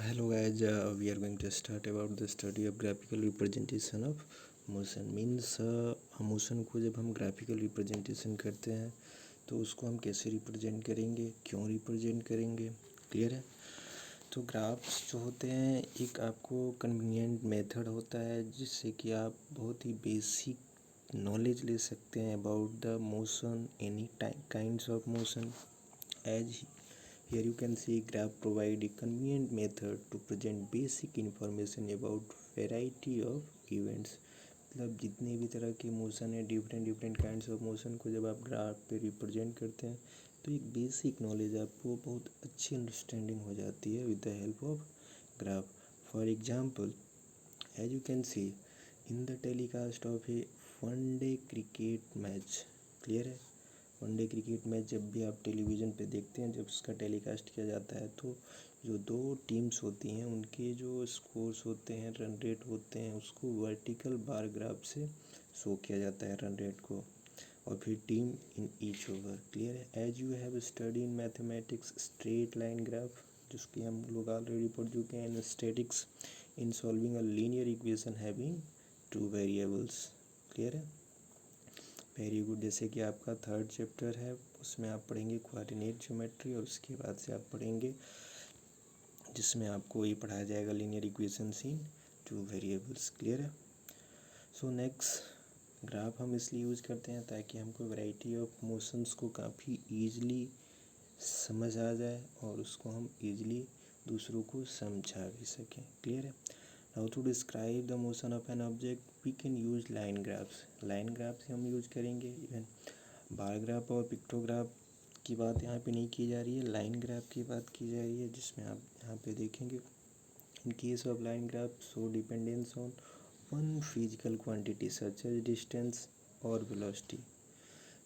Hello guys, we are going to start about the study of graphical representation of motion. Means motion को जब हम graphical representation करते हैं तो उसको हम कैसे रिप्रेजेंट करेंगे, क्यों रिप्रेजेंट करेंगे, क्लियर है। तो ग्राफ्स जो होते हैं एक आपको कन्वीनियंट मेथड होता है जिससे कि आप बहुत ही बेसिक नॉलेज ले सकते हैं about the motion, any kinds of motion. As here you can see graph provide a convenient method to present basic information about variety of events। मतलब जितने भी तरह के मोशन है, डिफरेंट काइंड्स ऑफ मोशन को जब आप ग्राफ पे रिप्रेजेंट करते हैं तो एक बेसिक नॉलेज आपको बहुत अच्छी अंडरस्टैंडिंग हो जाती है with the help of graph. For example as you can see in the telecast of a one day cricket match, clear है। वनडे क्रिकेट मैच जब भी आप टेलीविज़न पे देखते हैं, जब उसका टेलीकास्ट किया जाता है तो जो दो टीम्स होती हैं उनके जो स्कोर्स होते हैं, रन रेट होते हैं, उसको वर्टिकल बार ग्राफ से शो किया जाता है रन रेट को, और फिर team in each over, clear है। As you have study in mathematics straight line graph, जिसकी हम लोग ऑलरेडी पढ़ चुके हैं in statics in solving a linear equation having two variables, clear है। Very good. जैसे कि आपका थर्ड चैप्टर है उसमें आप पढ़ेंगे कोऑर्डिनेट ज्योमेट्री, और उसके बाद से आप पढ़ेंगे जिसमें आपको ये पढ़ाया जाएगा linear equations in two variables, clear है। सो नेक्स्ट ग्राफ हम इसलिए यूज़ करते हैं ताकि हमको वैरायटी ऑफ मोशंस को काफ़ी ईजिली समझ आ जाए और उसको हम ईजिली दूसरों को समझा भी सकें, क्लियर है। Now to describe the motion of an object we can use line graphs. Line graph से हम यूज करेंगे। इवन बार ग्राफ और पिक्टोग्राफ की बात यहाँ पे नहीं की जा रही है, लाइन ग्राफ की बात की जा रही है, जिसमें आप यहाँ पे देखेंगे in case of line graph so dependence on one physical quantity such as distance और वेलोसिटी।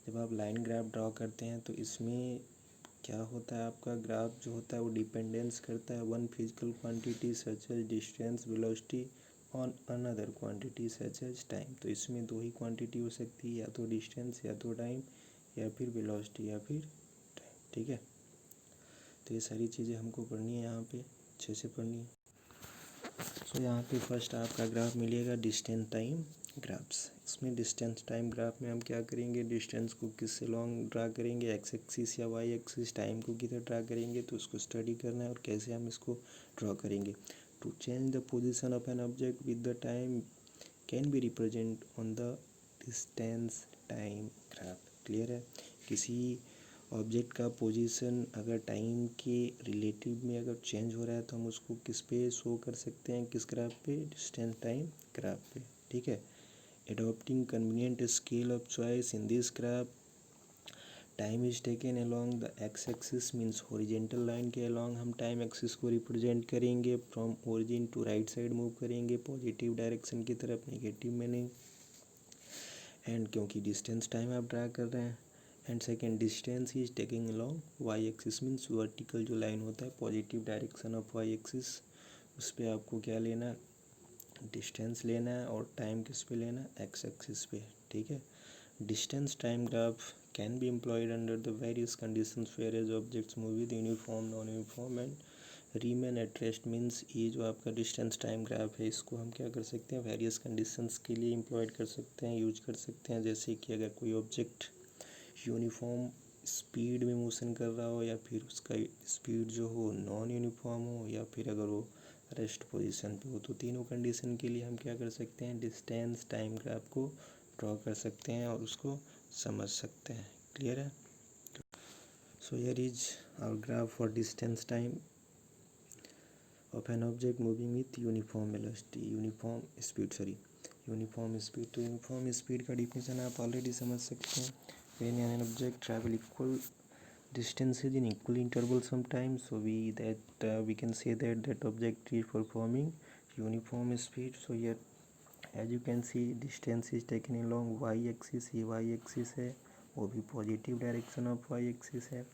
जब आप लाइन ग्राफ ड्रॉ करते हैं तो इसमें क्या होता है, आपका ग्राफ जो होता है वो डिपेंडेंस करता है one physical quantity such as distance velocity on another quantity such as time. तो इसमें दो ही क्वांटिटी हो सकती है, या तो डिस्टेंस या तो टाइम, या फिर वेलोसिटी या फिर टाइम, ठीक है। तो ये सारी चीज़ें हमको पढ़नी है, यहाँ पे अच्छे से पढ़नी है। सो यहाँ पे फर्स्ट आपका ग्राफ मिलेगा डिस्टेंस टाइम ग्राफ्स। इसमें डिस्टेंस टाइम ग्राफ में हम क्या करेंगे, डिस्टेंस को किससे लॉन्ग ड्रा करेंगे, एक्स एक्सिस या वाई एक्सिस, टाइम को किधर ड्रा करेंगे, तो उसको स्टडी करना है और कैसे हम इसको ड्रॉ करेंगे। To change the position of an object with the time can be represent on the distance time graph, clear है। किसी ऑब्जेक्ट का पोजीशन अगर टाइम के रिलेटिव में अगर चेंज हो रहा है तो हम उसको किस पे शो कर सकते हैं, किस ग्राफ पे, डिस्टेंस टाइम ग्राफ पे, ठीक है। Adopting convenient scale of choice in this graph time is taken along the x axis, means horizontal line के अलोंग हम टाइम एक्सिस को रिप्रेजेंट करेंगे। From origin to right side move करेंगे, positive direction की तरफ, नेगेटिव में नहीं। And क्योंकि डिस्टेंस टाइम आप ड्रा कर रहे हैं, and second distance is taking along y axis, means vertical जो लाइन होता है positive direction of y axis, उस पर आपको क्या लेना है, डिस्टेंस लेना है, और टाइम किस पे लेना है, एक्स एक्सिस पे, ठीक है। Distance time graph can be employed under the various conditions where as objects move with uniform non uniform and remain at rest, means ये जो आपका डिस्टेंस टाइम ग्राफ है इसको हम क्या कर सकते हैं, वेरियस कंडीशंस के लिए एम्प्लॉयड कर सकते हैं, यूज कर सकते हैं। जैसे कि अगर कोई ऑब्जेक्ट यूनिफॉर्म स्पीड में मोशन कर रहा हो, या फिर उसका स्पीड जो हो नॉन यूनिफॉर्म हो, या फिर अगर वो रेस्ट पोजीशन पे हो, तो तीनों कंडीशन के लिए हम क्या कर सकते हैं, डिस्टेंस टाइम ग्राफ को ड्रॉ कर सकते हैं और उसको समझ सकते हैं, क्लियर है। So here is our graph for distance time of an object moving with uniform velocity, uniform speed. तो यूनिफॉर्म स्पीड का डिफिनेशन आप ऑलरेडी समझ सकते हैं। when an object travel equal distances in equal intervals sometimes, so we can say that object is performing uniform speed. So here as you can see distance is taken along y axis, ये y axis है, वो भी positive direction of y axis है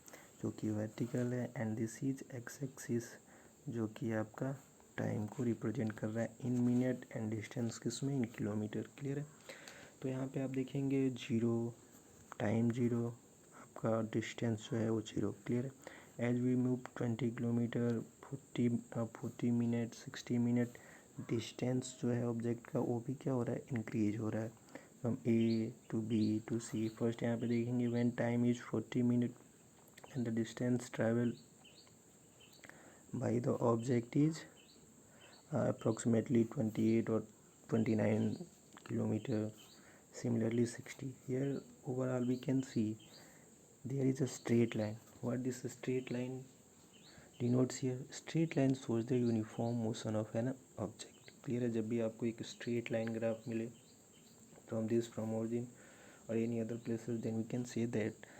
जो कि vertical है, and this is x axis जो कि आपका टाइम को रिप्रेजेंट कर रहा है इन मिनट, एंड डिस्टेंस किसमें, इन किलोमीटर, क्लियर है। तो यहाँ पे आप देखेंगे जीरो, टाइम जीरो, आपका डिस्टेंस जो है वो जीरो, क्लियर है। As we move 20 kilometre 40 minute 60 minute distance जो है ऑब्जेक्ट का वो भी क्या हो रहा है, इंक्रीज हो रहा है from A to B to C. First यहाँ पे देखेंगे when time is 40 minute and the distance travel by the object is approximately 28 or 29 kilometer. Similarly 60. Here overall we can see there is a straight line. What this straight line denotes here? Straight line shows the uniform motion of an object. Clear है? जब भी आपको एक straight line graph मिले from origin or any other places, then we can say that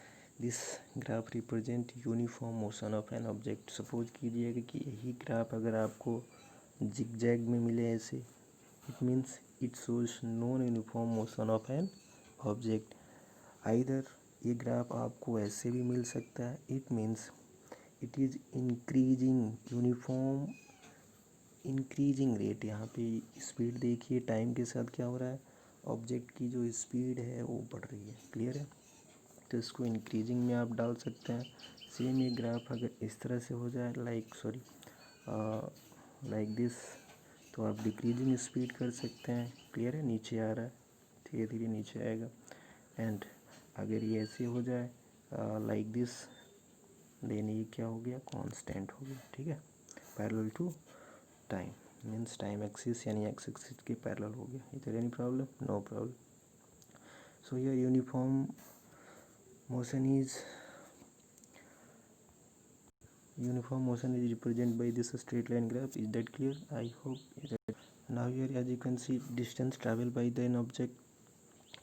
this graph represent uniform motion of an object. Suppose कीजिएगा कि यही graph अगर आपको zigzag में मिले ऐसे, it means it shows non uniform motion of an object. Either ये graph आपको ऐसे भी मिल सकता है, it means it is increasing rate. यहाँ पे स्पीड देखिए, टाइम के साथ क्या हो रहा है, ऑब्जेक्ट की जो स्पीड है वो बढ़ रही है। क्लियर है? तो इसको इंक्रीजिंग में आप डाल सकते हैं। सेम ये ग्राफ अगर इस तरह से हो जाए लाइक दिस, तो आप डिक्रीजिंग स्पीड कर सकते हैं। क्लियर है? नीचे आ रहा है, धीरे धीरे नीचे आएगा। एंड अगर ये ऐसे हो जाए लाइक दिस, देन ये क्या हो गया, कांस्टेंट हो गया। ठीक है? Parallel to time means time axis यानी एक्स एक्सिस के पैरेलल हो गया। Is there any problem? No problem. So here uniform motion is represented by this straight line graph. Is that clear? I hope that. Now here as you can see, distance traveled by an object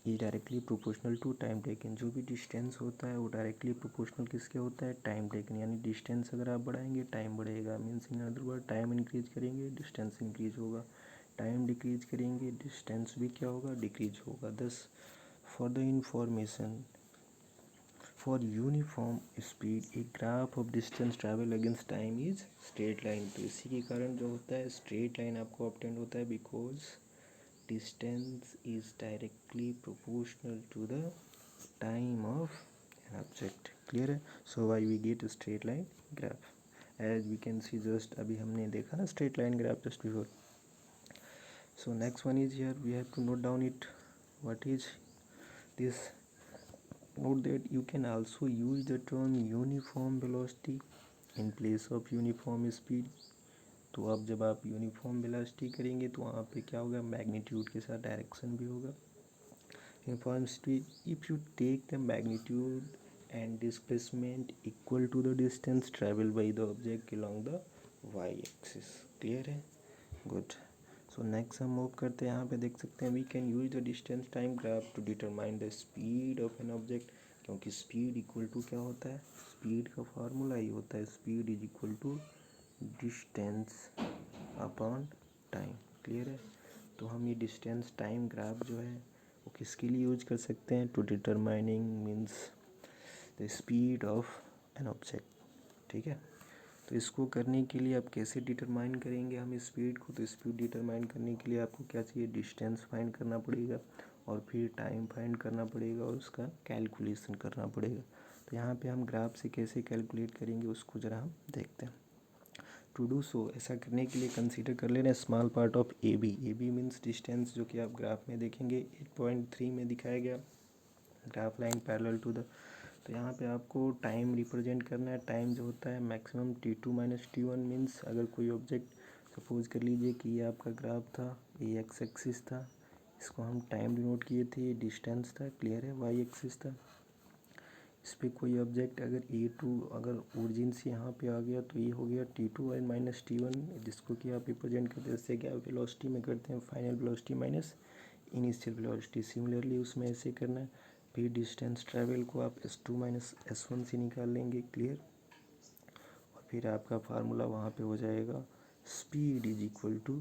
is directly proportional to time taken. जो भी distance होता है वो directly proportional किसके होता है, time taken. यानी distance अगर आप बढ़ाएंगे टाइम बढ़ेगा, means in other word time increase करेंगे डिस्टेंस इंक्रीज होगा, टाइम डिक्रीज करेंगे डिस्टेंस भी क्या होगा, डिक्रीज होगा। दस for the information, for uniform speed a graph of distance travel against time is straight line. तो इसी के कारण जो होता है straight line आपको obtained होता है, because distance is directly proportional to the time of an object. Clear है? So why we get a straight line graph? As we can see, just अभी हमने देखा ना straight line graph just before. So next one is here we have to note down it. What is this? Note that you can also use the term uniform velocity in place of uniform speed. तो अब जब आप uniform velocity करेंगे तो वहाँ पे क्या होगा, मैग्नीट्यूड के साथ डायरेक्शन भी होगा। Uniform speed, if you take the magnitude and displacement equal to the distance travel by the object along the y axis. Clear है? गुड। सो नेक्स्ट हम मूव करते हैं। यहाँ पे देख सकते हैं we can use the distance time graph to determine the speed of an object. क्योंकि स्पीड इक्वल टू क्या होता है, स्पीड का फार्मूला ही होता है speed is equal to distance upon time. Clear है? तो हम ये डिस्टेंस टाइम ग्राफ जो है वो किसके लिए यूज कर सकते हैं, to determining means the speed of an object. ठीक है? तो इसको करने के लिए आप कैसे डिटरमाइन करेंगे हम स्पीड को, तो स्पीड डिटरमाइन करने के लिए आपको क्या चाहिए, डिस्टेंस फाइंड करना पड़ेगा और फिर टाइम फाइंड करना पड़ेगा और उसका कैलकुलेशन करना पड़ेगा। तो यहाँ पे हम ग्राफ से कैसे कैलकुलेट करेंगे उसको ज़रा हम देखते हैं। टू डू सो, ऐसा करने के लिए कंसीडर कर लेना small part of A B means distance, जो कि आप ग्राफ में देखेंगे 8.3 में दिखाया गया, graph line parallel to the. तो यहाँ पे आपको टाइम रिप्रेजेंट करना है। टाइम जो होता है maximum t2 minus t1 means अगर कोई ऑब्जेक्ट, सपोज कर लीजिए कि ये आपका ग्राफ था, ये एक्स एक्सिस था, इसको हम टाइम डिनोट किए थे, ये डिस्टेंस था। क्लियर है? वाई एक्सिस था। इस पर कोई ऑब्जेक्ट अगर a2 अगर ओरिजिन से यहाँ पे आ गया तो ये हो गया t2 और माइनस t1, जिसको कि आप रिप्रेजेंट करते हैं जैसे कि आप वेलोसिटी में करते हैं final velocity minus initial velocity. Similarly उसमें ऐसे करना है। फिर डिस्टेंस ट्रैवल को आप s2 माइनस s1 से निकाल लेंगे। क्लियर? और फिर आपका फार्मूला वहाँ पे हो जाएगा speed is equal to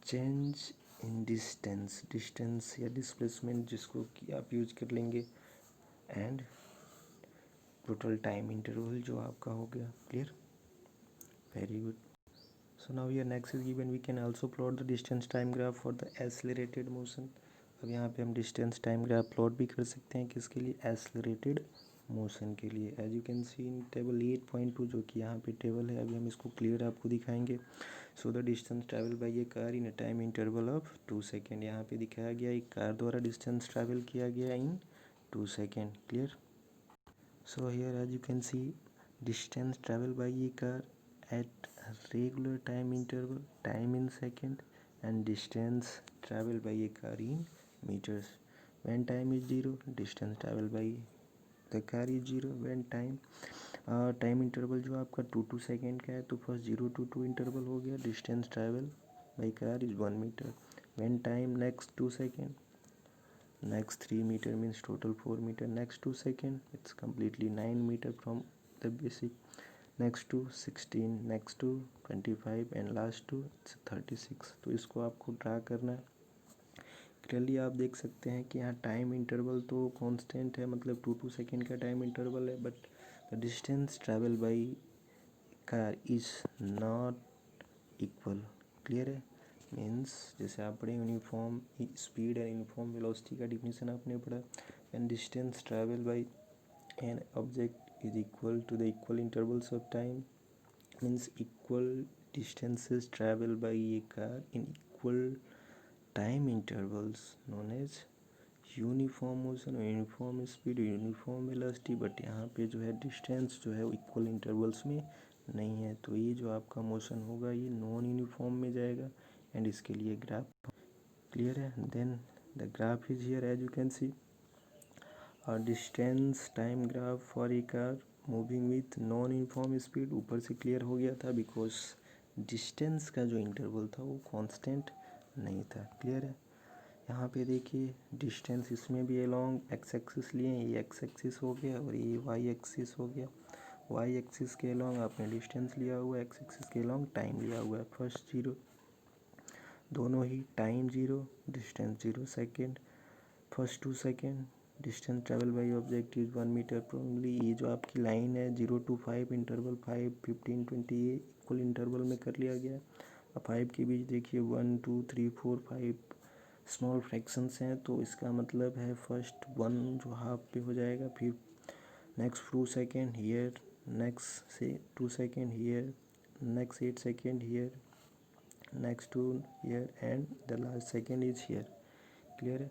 change in distance या डिस्प्लेसमेंट, जिसको कि आप यूज कर लेंगे, एंड टोटल टाइम इंटरवल जो आपका हो गया। Clear? Very good. So now here next is given we can also plot the distance time graph for the accelerated motion. अब यहाँ पे हम डिस्टेंस टाइम ग्राफ प्लॉट भी कर सकते हैं, किसके लिए, एक्सेलरेटेड मोशन के लिए। As you can see in table 8.2 जो कि यहाँ पे टेबल है, अभी हम इसको क्लियर आपको दिखाएंगे। So the distance travel by A car in a time interval of 2 second, यहाँ पे दिखाया गया एक कार द्वारा डिस्टेंस ट्रैवल किया गया इन 2 second. Clear. So here as you can see, distance traveled by a car at a regular time interval, time in second, and distance traveled by a car in meters. When time is 0, distance traveled by the car is 0. When time interval जो आपका 2 second का है, तो first 0 to 2 interval हो गया, distance travel by car is 1 metre. when time next 2 second, next 3 meter means total 4 meter, next 2 second it's completely 9 meter from the basic, next to 16, next to 25 and last to it's 36। तो इसको आपको draw करना है। Clearly आप देख सकते हैं कि यहाँ टाइम इंटरवल तो कांस्टेंट है, मतलब 2 सेकेंड का टाइम इंटरवल है, but the distance travel by car is not equal. Clear है। मीन्स जैसे आप पढ़े uniform speed and uniform velocity का डिफिनीशन आपने पढ़ा, and distance travel by an object is equal to the equal intervals of time, means equal distances travel by a car in equal time intervals known as uniform motion, uniform speed, uniform velocity. But यहाँ पे जो है distance जो है वो equal intervals में नहीं है, तो ये जो आपका मोशन होगा ये नॉन यूनिफॉर्म में जाएगा, एंड इसके लिए ग्राफ क्लियर है। Then the graph is here as you can see, और distance time graph for a car moving with non uniform speed ऊपर से क्लियर हो गया था, बिकॉज डिस्टेंस का जो इंटरवल था वो कांस्टेंट नहीं था। क्लियर है। यहाँ पे देखिए डिस्टेंस इसमें भी अलॉन्ग एक्स एक्सिस लिए, ये एक्स एक्सिस हो गया और ये वाई एक्सिस हो गया। वाई एक्सिस के अलॉन्ग आपने डिस्टेंस लिया हुआ है, एक्स एक्सिस के अलॉन्ग टाइम लिया हुआ है। फर्स्ट 0, दोनों ही time 0, distance 0 second. First 2 second distance travel by object is 1 metre probably. ये जो आपकी लाइन है 0 to 5 इंटरवल 5, 15, 20 ये इक्वल इंटरवल में कर लिया गया है। अब 5 के बीच देखिए 1, 2, 3, 4, 5 स्मॉल फ्रैक्शंस हैं, तो इसका मतलब है फर्स्ट 1 जो हाफ पे हो जाएगा, फिर नेक्स्ट 2 सेकेंड हियर, नेक्स्ट से 2 second here, next 8 second here, next to here, and the last second is here. Clear.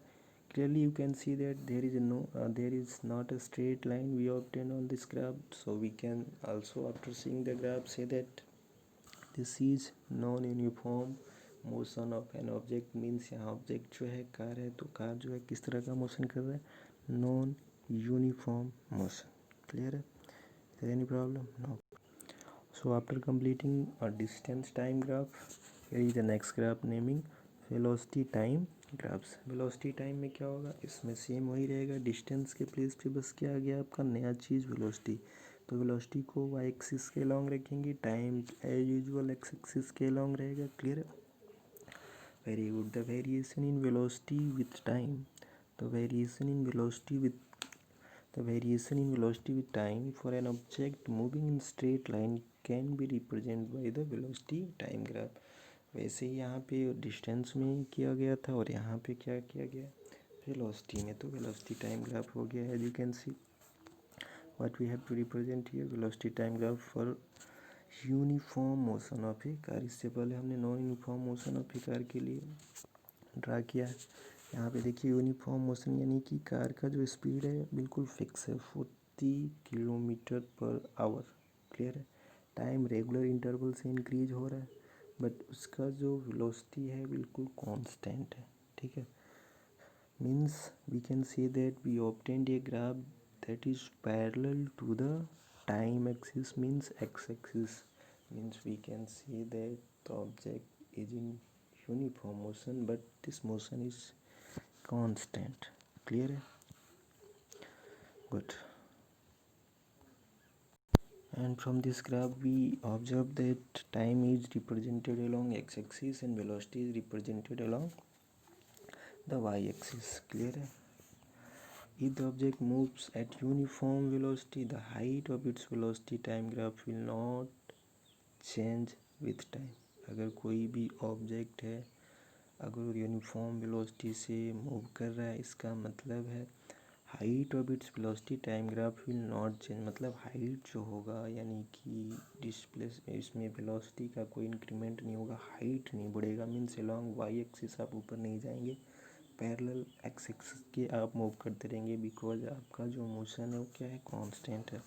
Clearly you can see that there is not a straight line we obtain on this graph, so we can also after seeing the graph say that this is non-uniform motion of an object। means यहाँ object जो है car है, तो car जो है किस तरह का मोशन कर रहा है, नॉन यूनिफॉर्म मोशन। क्लियर है। is there any problem? No. So after completing a distance time graph, here is the next graph naming velocity time graphs। velocity time में क्या होगा, इसमें सेम वही रहेगा, डिस्टेंस के प्लेस पे बस क्या आ गया आपका नया चीज़ वेलोसिटी। तो वेलोसिटी को वाई एक्सिस के लॉन्ग रखेंगे, time as usual x axis के लॉन्ग रहेगा। Clear. Very good. The variation in velocity with time, the variation in velocity with The variation in velocity with time for an object moving in straight line can be represented by the velocity time graph। वैसे ही यहाँ पे distance में किया गया था और यहाँ पे क्या किया गया वेलोसिटी में, तो वेलोसिटी टाइम ग्राफ हो गया। As you can see what we have to represent here, velocity time graph for uniform motion of a car. इससे पहले हमने non uniform motion of a car के लिए ड्रा किया है। यहाँ पे देखिए यूनिफॉर्म मोशन यानी कि कार का जो स्पीड है बिल्कुल फिक्स है, 40 किलोमीटर पर आवर। क्लियर है। टाइम रेगुलर इंटरवल से इंक्रीज हो रहा है, बट उसका जो वेलोसिटी है बिल्कुल कांस्टेंट है। ठीक है। Means we can say that we obtained a graph that is parallel to the time axis, means x axis. Means we can say that the object is in uniform motion, but this motion is constant। Clear है। good। and from this graph we observe that time is represented along x-axis and velocity is represented along the y-axis। clear है। if the object moves at uniform velocity, the height of its velocity time graph will not change with time। अगर कोई भी object है अगर uniform velocity से move कर रहा है, इसका मतलब है height of its velocity time graph will not change, मतलब हाइट जो होगा यानी कि डिस्प्लेस इसमें वेलोसिटी का कोई इंक्रीमेंट नहीं होगा, हाइट नहीं बढ़ेगा, मीन्स अलोंग वाई एक्सिस आप ऊपर नहीं जाएंगे, पैरेलल एक्स एक्सिस के आप मूव करते रहेंगे, बिकॉज आपका जो मोशन है वो क्या है, कांस्टेंट है.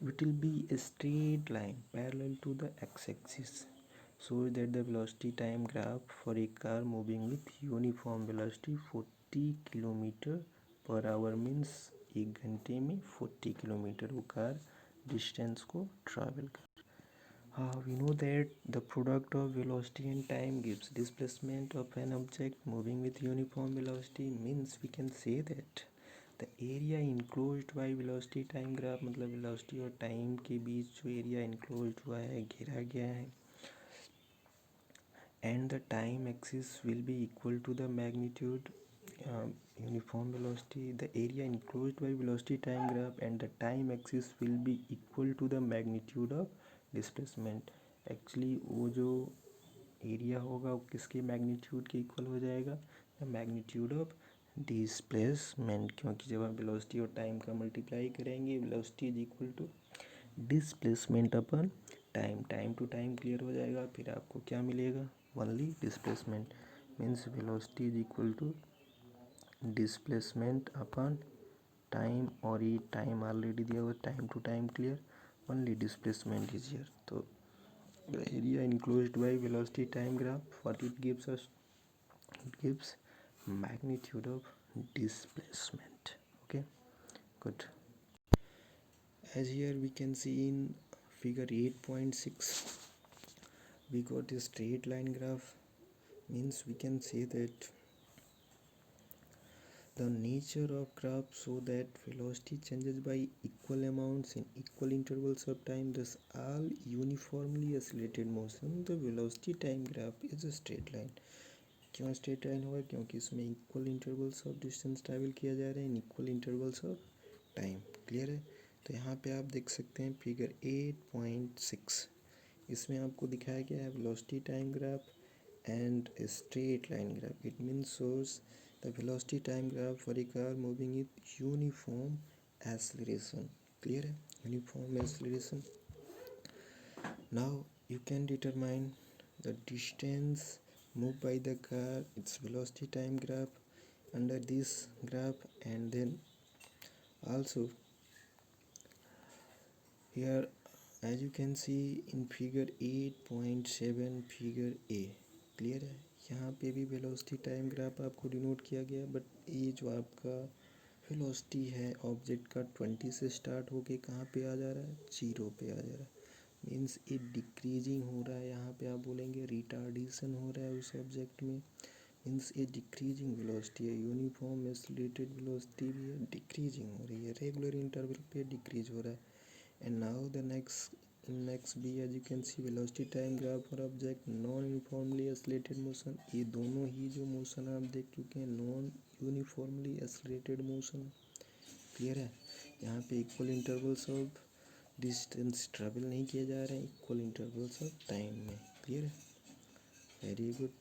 It will be a straight line parallel to the x-axis, so that the velocity time graph for a car moving with uniform velocity 40 kilometre per hour means 1 घंटे में 40 किलोमीटर वो कार डिस्टेंस को travel कर. We know that the product of velocity and time gives displacement of an object moving with uniform velocity, means we can say that the area enclosed by velocity time graph, मतलब velocity और time के बीच जो area enclosed हुआ है, घेरा गया है, and the time axis will be equal to the magnitude uniform velocity. The area enclosed by velocity time graph and the time axis will be equal to the magnitude of displacement. Actually वो जो area होगा वो किसके magnitude के equal हो जाएगा, the magnitude of displacement, क्योंकि जब हम वेलोसिटी और टाइम का मल्टीप्लाई करेंगे velocity is equal to displacement upon time, time to time clear हो जाएगा, फिर आपको क्या मिलेगा, only displacement, means velocity is equal to displacement upon time, और ये टाइम ऑलरेडी दिया हुआ, time to time clear, only displacement is here. तो the area enclosed by velocity time graph, what it gives us, it gives magnitude of displacement. Okay, good. As here we can see in figure 8.6, we got a straight line graph, means we can say that the nature of graph so that velocity changes by equal amounts in equal intervals of time, thus all uniformly oscillated motion, the velocity time graph is a straight line. क्यों straight line होगा, क्योंकि इसमें equal intervals of distance travel किया जा रहा है in equal intervals of time. Clear है. तो यहाँ पे आप देख सकते हैं फिगर 8.6, इसमें आपको दिखाया गया है velocity time graph and straight line graph. It means shows the velocity time graph for a car moving with uniform acceleration. Clear है, uniform acceleration. Now you can determine the distance moved by the car, its velocity time graph under this graph, and then also here as you can see in figure 8.7 figure A. Clear है, यहाँ पे भी velocity time graph आपको denote किया गया, but ये जो आपका वेलोसिटी है ऑब्जेक्ट का 20 से स्टार्ट होके कहाँ पे आ जा रहा है, 0 पे आ जा रहा है, मीन्स ये डिक्रीजिंग हो रहा है. यहाँ पे आप बोलेंगे रिटार्डेशन हो रहा है उस ऑब्जेक्ट में, मीन्स ये डिक्रीजिंग वेलोसिटी है. यूनिफॉर्म एक्सेलरेटेड वेलोसिटी भी है, डिक्रीजिंग हो रही है, रेगुलर इंटरवल पे डिक्रीज हो रहा है. And now the next B as you can see velocity time graph for object non uniformly accelerated motion. ये दोनों ही जो मोशन आप देख चुके हैं non uniformly accelerated motion. Clear है, यहाँ पे equal intervals of distance travel नहीं किए जा रहे हैं, इक्वल इंटरवल्स ऑफ टाइम में. क्लियर है, वेरी गुड.